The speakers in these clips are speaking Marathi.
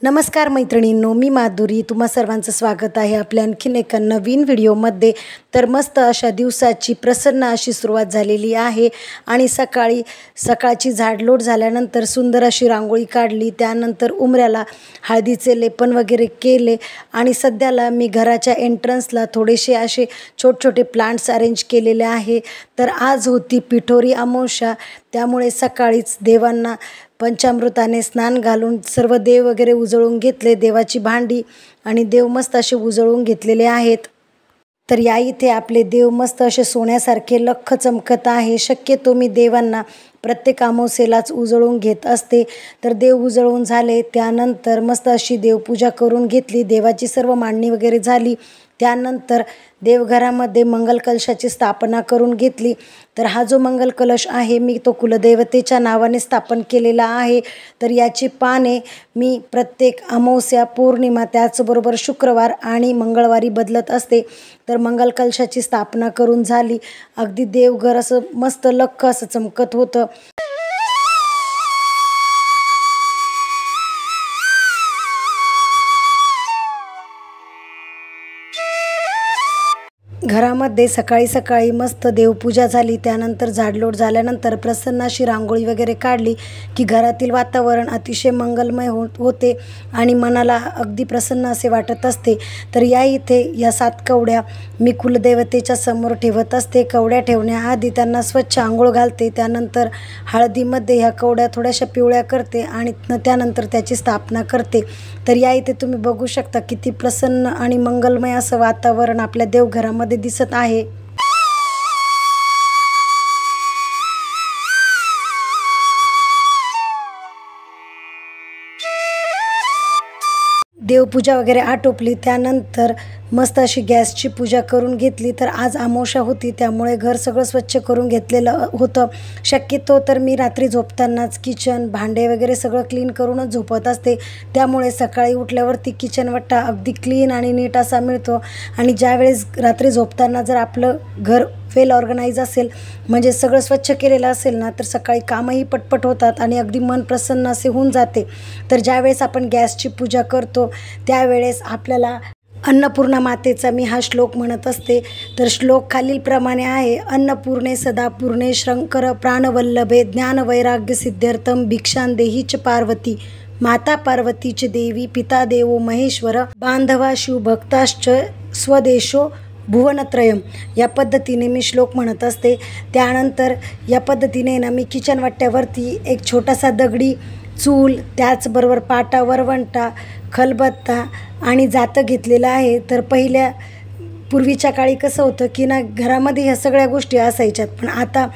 नमस्कार मैत्रिणींनो, मी माधुरी तुम्हा सर्वांचं स्वागत आहे आपल्या आणखीन एका नवीन व्हिडिओमध्ये। तर मस्त अशा दिवसाची प्रसन्न अशी सुरुवात झालेली आहे आणि सकाळची झाडलोट झाल्यानंतर सुंदर अशी रांगोळी काढली। त्यानंतर उंबऱ्याला हळदीचे लेपन वगैरे केले आणि सध्याला मी घराच्या एंट्रन्सला थोडेसे असे छोटे प्लांट्स अरेंज केलेले आहे। तर आज होती पिठोरी अमावस्या, त्यामुळे सकाळीच देवांना पंचामृताने स्नान घालून सर्व देव वगैरे उजळून घेतले, देवाची भांडी आणि देव मस्त असे उजळून घेतलेले आहेत। तर या इथे आपले देव मस्त असे सोन्यासारखे लख्ख चमकत आहे। शक्यतो मी देवांना प्रत्येक अमावस्येलाच उजळून घेत असते। तर देव उजळून झाले, त्यानंतर मस्त अशी देवपूजा करून घेतली, देवाची सर्व मांडणी वगैरे झाली। त्यानंतर देवघरामध्ये मंगल कलशाची स्थापना करून घेतली। तर हा जो मंगल कलश आहे मी तो कुलदेवतेच्या नावाने स्थापन केलेला आहे। तर याची पाने मी प्रत्येक अमावस्या, पौर्णिमा, त्याचबरोबर शुक्रवार आणि मंगळवारी बदलत असते। तर मंगल कलशाची स्थापना करून झाली, अगदी देवघर असं मस्त लख्ख असं चमकत होतं। घरामध्ये सकाळी मस्त देवपूजा झाली, त्यानंतर झाडलोट झाल्यानंतर प्रसन्न अशी रांगोळी वगैरे काढली की घरातील वातावरण अतिशय मंगलमय होते आणि मनाला अगदी प्रसन्न असे वाटत असते। तर या इथे या 7 कवड्या मी कुलदेवतेच्या समोर ठेवत असते। कवड्या ठेवण्याआधी त्यांना स्वच्छ आंघोळ घालते, त्यानंतर हळदीमध्ये ह्या कवड्या थोड्याशा पिवळ्या करते आणि त्यानंतर त्याची स्थापना करते। तर या इथे तुम्ही बघू शकता किती प्रसन्न आणि मंगलमय असं वातावरण आपल्या देवघरामध्ये दिसत आहे। देवपूजा वगैरे आटोपली, त्यानंतर मस्त अशी गॅसची पूजा करून घेतली। तर आज अमावस्या होती, त्यामुळे घर सगळं स्वच्छ करून घेतलेलं होतं। शक्यतो तर मी रात्री झोपतानाच किचन, भांडे वगैरे सगळं क्लीन करूनच झोपत असते, त्यामुळे सकाळी उठल्यावरती किचन वट्टा अगदी क्लीन आणि नीट असा मिळतो। आणि ज्यावेळेस रात्री झोपताना जर आपलं घर वेल ऑर्गनाइज असेल, म्हणजे सगळं स्वच्छ केलेलं असेल ना, तर सकाळी कामही पटपट होतात आणि अगदी मन प्रसन्न असे होऊन जाते। तर ज्यावेळेस आपण गॅसची पूजा करतो त्यावेळेस आपल्याला अन्नपूर्णा मातेचा मी हा श्लोक म्हणत असते। तर श्लोक खालीलप्रमाणे आहे: अन्नपूर्णे सदापूर्णे शंकर प्राणवल्लभे ज्ञानवैराग्य सिद्ध्यर्थम भिक्षां देहीच पार्वती। माता पार्वतीच देवी, पिता देवो महेश्वर, बांधवा शिवभक्ताश्च स्वदेशो भुवनत्रयम। या पद्धतीने मी श्लोक म्हणत असते। त्यानंतर या पद्धतीने ना मी किचन वाट्यावरती एक छोटासा दगडी चूल, त्याचबरोबर पाटा, वरवंटा, खलबत्ता आणि जातं घेतलेलं आहे। तर पूर्वीच्या काळी कसं होतं की ना, घरामध्ये ह्या सगळ्या गोष्टी असायच्यात, पण आता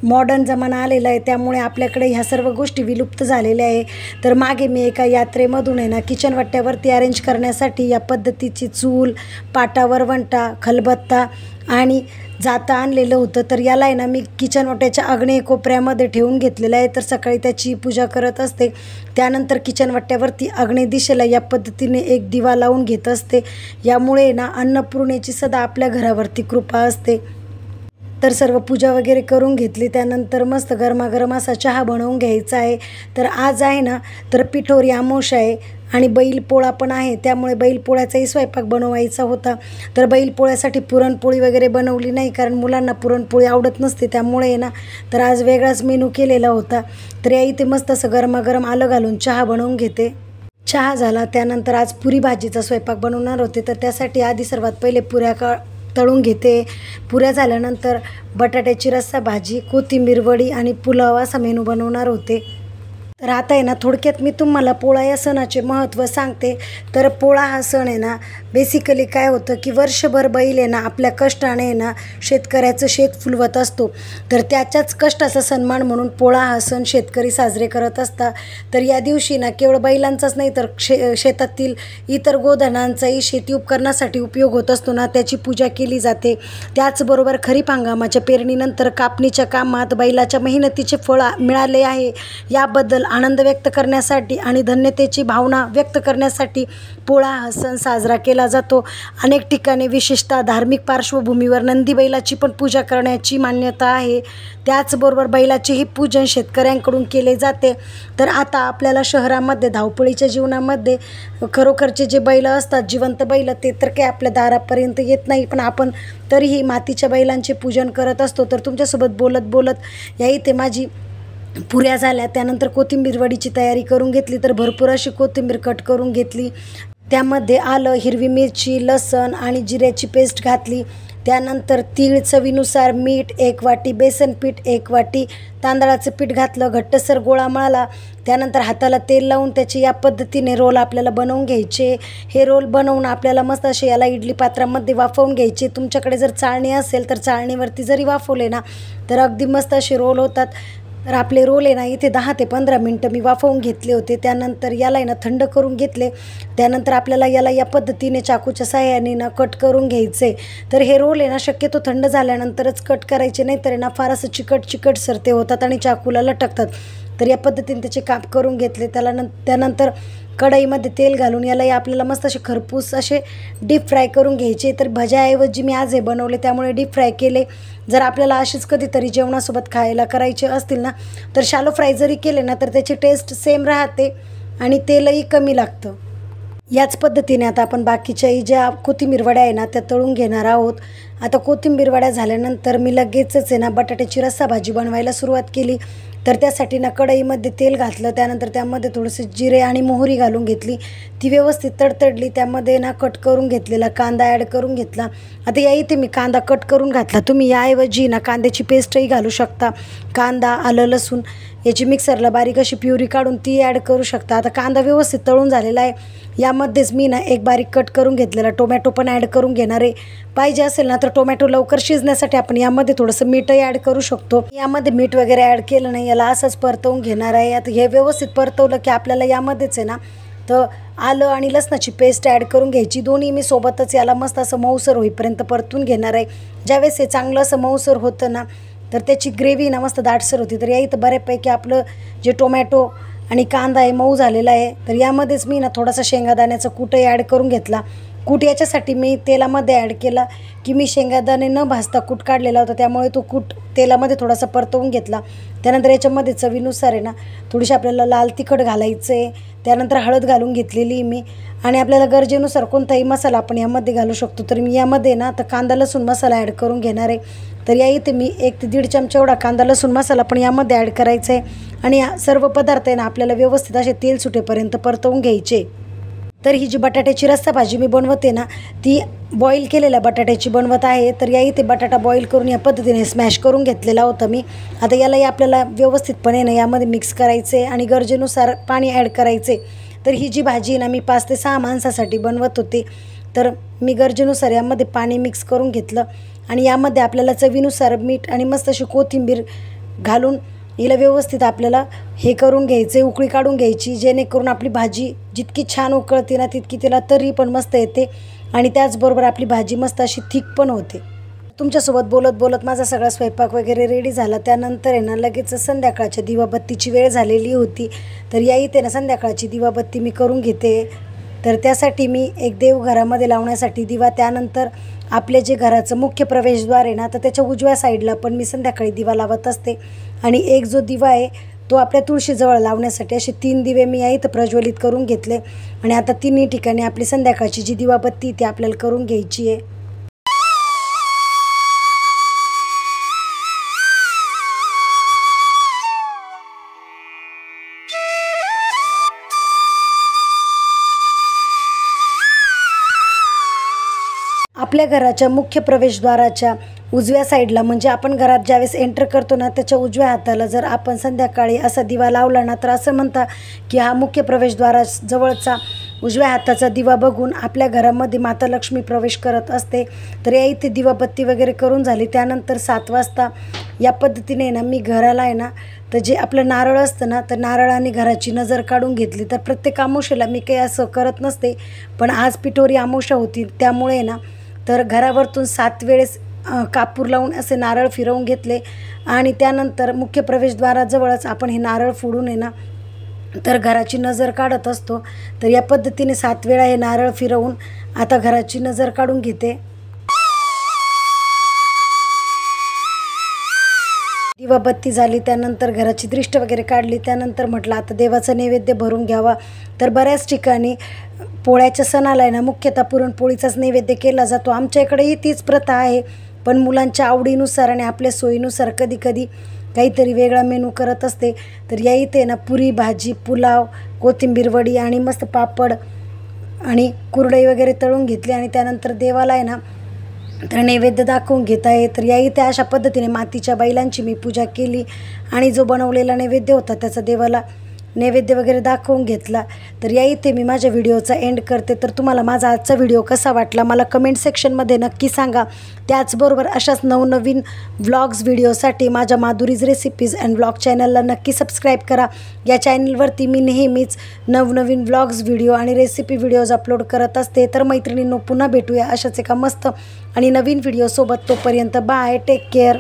मॉडर्न जमाना आलेला आहे, त्यामुळे आपल्याकडे ह्या सर्व गोष्टी विलुप्त झालेल्या आहे। तर मागे मी एका यात्रेमधून आहे ना किचन वाट्यावरती अरेंज करण्यासाठी या पद्धतीची चूल, पाटा, वरवंटा, खलबत्ता आणि जातं आणलेलं होतं। तर याला आहे ना मी किचन वाट्याच्या आग्नेय कोपऱ्यामध्ये ठेवून घेतलेलं आहे। तर सकाळी त्याची पूजा करत असते। त्यानंतर किचन वाट्यावरती आग्नेय दिशेला या पद्धतीने एक दिवा लावून घेत असते। यामुळे ना अन्नपूर्णेची सदा आपल्या घरावरती कृपा असते। तर सर्व पूजा वगैरे करून घेतली, त्यानंतर मस्त गरमागरम असा चहा बनवून घ्यायचा आहे। तर आज आहे ना तर पिठोरी अमावस्या आहे आणि बैलपोळा पण आहे, त्यामुळे बैलपोळ्याचाही स्वयंपाक बनवायचा होता। तर बैलपोळ्यासाठी पुरणपोळी वगैरे बनवली नाही, कारण मुलांना पुरणपोळी आवडत नसते, त्यामुळे ना तर आज वेगळाच मेनू केलेला होता। तर या इथे मस्त असं गरमागरम आलं घालून चहा बनवून घेते। चहा झाला, त्यानंतर आज पुरी भाजीचा स्वयंपाक बनवणार होते। तर त्यासाठी आधी सर्वात पहिले पुऱ्या तळून घेते। पुऱ्या झाल्यानंतर बटाट्याची रस्सा भाजी, कोथिंबीर वडी आणि पुलाव असा मेनू बनवणार होते। तर आता आहे ना थोडक्यात मी तुम्हाला पोळा या सणाचे महत्त्व सांगते। तर पोळा हा सण आहे ना बेसिकली काय होतं की वर्षभर बैल आहे ना आपल्या कष्टाने आहे ना शेतकऱ्याचं शेत फुलवत असतो। तर त्याच्याच कष्टाचा सन्मान म्हणून पोळा हा सण शेतकरी साजरे करत असतात। तर या दिवशी ना केवळ बैलांचाच नाही तर शेतातील इतर गोधनांचाही शेती उपकरणासाठी उपयोग होत असतो ना, त्याची पूजा केली जाते। त्याचबरोबर खरीप हंगामाच्या पेरणीनंतर कापणीच्या कामात बैलाच्या मेहनतीचे फळ मिळाले आहे याबद्दल आनंद व्यक्त करण्यासाठी आणि धन्यतेची भावना व्यक्त करण्यासाठी पोळा हा सण साजरा केला केला जातो. अनेक ठिकाणी विशेषतः धार्मिक पार्श्वभूमीवर नंदी बैलाची पण पूजा करण्याची मान्यता आहे. त्याचबरोबर बैलाचेही पूजन शेतकऱ्यांकडून केले जाते. तर आता आपल्याला शहरामध्ये धावपळीच्या जीवनामध्ये खरोखरचे जे बैल असतात, जिवंत बैल, ते तर काही आपल्या दारापर्यंत येत नाही, पण आपण तरीही मातीच्या बैलांचे पूजन करत असतो. तर तुमच्यासोबत बोलत बोलत या इथे माझी पुऱ्या झाल्या. त्यानंतर कोथिंबीर वडीची तयारी करून घेतली. तर भरपूर अशी कोथिंबीर कट करून घेतली. त्यामध्ये आलं, हिरवी मिरची, लसण आणि जिऱ्याची पेस्ट घातली. त्यानंतर तीळ चवीनुसार, मीठ, 1 वाटी बेसन पीठ, 1 वाटी तांदळाचं पीठ घातलं. घट्टसर गोळा मळला. त्यानंतर हाताला तेल लावून त्याचे या पद्धतीने रोल आपल्याला बनवून घ्यायचे. हे रोल बनवून आपल्याला मस्त असे याला इडली पात्रामध्ये वाफवून घ्यायचे. तुमच्याकडे जर चाळणी असेल तर चाळणीवरती जरी वाफवले ना तर अगदी मस्त असे रोल होतात. तर आपले रोल आहे ना इथे 10 ते 15 मिनटं मी वाफवून घेतले होते. त्यानंतर याला आहे ना थंड करून घेतले. त्यानंतर आपल्याला याला या पद्धतीने चाकूच्या साहाय्याने ना कट करून घ्यायचे. तर हे रोल आहे ना शक्यतो थंड झाल्यानंतरच कट करायचे, नाही तर ना फार असं चिकट सरते होतात आणि चाकूला लटकतात. तर या पद्धतीने त्याचे काप करून घेतले. त्यानंतर कढईमध्ये तेल घालून याला आपल्याला मस्त असे खरपूस असे डीप फ्राय करून घ्यायचे. तर भज्याऐवजी मी आज हे बनवले, त्यामुळे डीप फ्राय केले. जर आपल्याला अशीच कधीतरी जेवणासोबत खायला करायचे असतील ना तर शॅलो फ्राय जरी केले ना तर त्याची टेस्ट सेम राहते आणि तेलही कमी लागतं. याच पद्धतीने आता आपण बाकीच्याही ज्या कोथिंबीर वड्या आहे ना त्या तळून घेणार आहोत. आता कोथिंबीर वड्या झाल्यानंतर मी लगेचच आहे ना बटाट्याची रस्सा भाजी बनवायला सुरुवात केली. तर त्यासाठी ना कढईमध्ये तेल घातलं. त्यानंतर त्यामध्ये थोडेसे जिरे आणि मोहरी घालून घेतली. ती व्यवस्थित तडतडली. त्यामध्ये ना कट करून घेतलेला कांदा ॲड करून घेतला. आता या इथे मी कांदा कट करून घातला. तुम्ही याऐवजी ना कांद्याची पेस्टही घालू शकता. कांदा, आलं, लसूण याची मिक्सरला बारीक अशी प्युरी काढून ती ॲड करू शकता. आता कांदा व्यवस्थित तळून झालेला आहे. यामध्येच मी ना एक बारीक कट करून घेतलेला टोमॅटो पण ॲड करून घेणार आहे. पाहिजे असेल ना तर टोमॅटो लवकर शिजण्यासाठी आपण यामध्ये थोडंसं मीठही ॲड करू शकतो. यामध्ये मीठ वगैरे ॲड केलं नाही, याला असंच परतवून घेणार आहे. आता हे व्यवस्थित परतवलं की आपल्याला यामध्येच आहे ना तर आलं आणि लसणाची पेस्ट ॲड करून घ्यायची. दोन्ही मी सोबतच याला मस्त असं मऊसर होईपर्यंत परतून घेणार आहे. ज्यावेळेस हे चांगलं असं मऊसर होतं ना तर त्याची ग्रेव्ही ना मस्त दाटसर होती. तर या इथं बऱ्यापैकी आपलं जे टोमॅटो आणि कांदा आहे मऊ झालेला आहे. तर यामध्येच मी ना थोडासा शेंगादाण्याचा कूटही ॲड करून घेतला. कूट याच्यासाठी मी तेलामध्ये ॲड केला की मी शेंगादाणे न भाजता कूट काढलेला होता, त्यामुळे तो कूट तेलामध्ये थोडासा परतवून घेतला. त्यानंतर याच्यामध्ये चवीनुसार आहे ना थोडीशी आपल्याला लाल तिखट घालायचं आहे. त्यानंतर हळद घालून घेतलेली मी आणि आपल्याला गरजेनुसार कोणताही मसाला आपण यामध्ये घालू शकतो. तर मी यामध्ये ना तर कांदा लसूण मसाला ॲड करून घेणार आहे. तर या इथे मी 1 ते 1.5 चमचा एवढा कांदा लसूण मसाला पण यामध्ये ॲड करायचा आहे. आणि या सर्व पदार्थ आहे ना आपल्याला व्यवस्थित असे तेल सुटेपर्यंत परतवून घ्यायचे. तर ही जी बटाट्याची रस्सा भाजी मी बनवते ना ती बॉईल केलेल्या बटाट्याची बनवत आहे. तर या इथे बटाटा बॉईल करून या पद्धतीने स्मॅश करून घेतलेला होता मी. आता यालाही आपल्याला व्यवस्थितपणे ना यामध्ये मिक्स करायचे आणि गरजेनुसार पाणी ॲड करायचे. तर ही जी भाजी ना मी 5 ते 6 माणसासाठी बनवत होते. तर मी गरजेनुसार यामध्ये पाणी मिक्स करून घेतलं आणि यामध्ये आपल्याला चवीनुसार मीठ आणि मस्त अशी कोथिंबीर घालून हिला व्यवस्थित आपल्याला हे करून घ्यायचे, उकळी काढून घ्यायची, जेणेकरून आपली भाजी जितकी छान उकळते ना तितकी तिला तर्री पण मस्त येते आणि त्याचबरोबर आपली भाजी मस्त अशी थिक पण होते. तुमच्यासोबत बोलत बोलत माझा सगळा स्वयंपाक वगैरे रेडी झाला. त्यानंतर आहे ना लगेच संध्याकाळच्या दिवाबत्तीची वेळ झालेली होती. तर या इथे ना संध्याकाळची दिवाबत्ती मी करून घेते. तर त्यासाठी मी एक देवघरामध्ये लावण्यासाठी दिवा, त्यानंतर आपले जे घराचं मुख्य प्रवेशद्वार आहे ना तर त्याच्या उजव्या साईडला पण मी संध्याकाळी दिवा लावत असते. आणि एक जो दिवा आहे तो आपल्या तुळशीजवळ लावण्यासाठी असे 3 दिवे मी या इथं प्रज्वलित करून घेतले. आणि आता तिन्ही ठिकाणी आपली संध्याकाळची जी दिवाबत्ती ती आपल्याला करून घ्यायची आहे. आपल्या घराच्या मुख्य प्रवेशद्वाराच्या उजव्या साईडला म्हणजे आपण घरात ज्यावेळेस एंटर करतो ना त्याच्या उजव्या हाताला जर आपण संध्याकाळी असा दिवा लावला ना तर असं म्हणता की हा मुख्य प्रवेशद्वाराजवळचा उजव्या हाताचा दिवा बघून आपल्या घरामध्ये माता लक्ष्मी प्रवेश करत असते. तर या इथे दिवाबत्ती वगैरे करून झाली. त्यानंतर 7 वाजता या पद्धतीने ना मी घराला आहे ना तर जे आपलं नारळ असतं ना तर नारळाने घराची नजर काढून घेतली. तर प्रत्येक अमावस्येला मी काही असं करत नसते, पण आज पिठोरी अमावस्या होती त्यामुळे ना तर घरावरतून 7 वेळेस कापूर लावून असे नारळ फिरवून घेतले आणि त्यानंतर मुख्य प्रवेशद्वाराजवळच आपण हे नारळ फोडून आहे ना तर घराची नजर काढत असतो। तर या पद्धतीने 7 वेळा हे नारळ फिरवून आता घराची नजर काढून घेते। दिवाबत्ती झाली, त्यानंतर घराची दृष्ट वगैरे काढली, त्यानंतर म्हटलं आता देवाचा नैवेद्य भरून घ्यावा। तर बऱ्याच ठिकाणी पोळ्याच्या सणाला आहे ना मुख्यतः पुरणपोळीचाच नैवेद्य केला जातो। आमच्या इकडेही तीच प्रथा आहे, पण मुलांच्या आवडीनुसार आणि आपल्या सोयीनुसार कधी कधी काहीतरी वेगळा मेनू करत असते। तर या इथे ना पुरी भाजी, पुलाव, कोथिंबीर वडी आणि मस्त पापड आणि कुरडई वगैरे तळून घेतली आणि त्यानंतर देवाला आहे ना तर नैवेद्य दाखवून घेत आहे। तर या इथे अशा पद्धतीने मातीच्या बैलांची मी पूजा केली आणि जो बनवलेला नैवेद्य होता त्याचा देवाला नैवेद्य वगैरे दाखवून घेतला। तर या इथे मी माझ्या व्हिडिओचा एंड करते। तर तुम्हाला माझा आजचा व्हिडिओ कसा वाटला मला कमेंट सेक्शनमध्ये नक्की सांगा। त्याचबरोबर अशाच नवनवीन व्लॉग्स व्हिडिओसाठी माझ्या माधुरीज रेसिपीज अँड व्लॉग चॅनलला नक्की सबस्क्राईब करा। या चॅनलवरती मी नेहमीच नवनवीन व्लॉग्स व्हिडिओ आणि रेसिपी व्हिडिओज अपलोड करत असते। तर मैत्रिणींनो पुन्हा भेटूया अशाच एका मस्त आणि नवीन व्हिडिओसोबत। तोपर्यंत बाय, टेक केअर।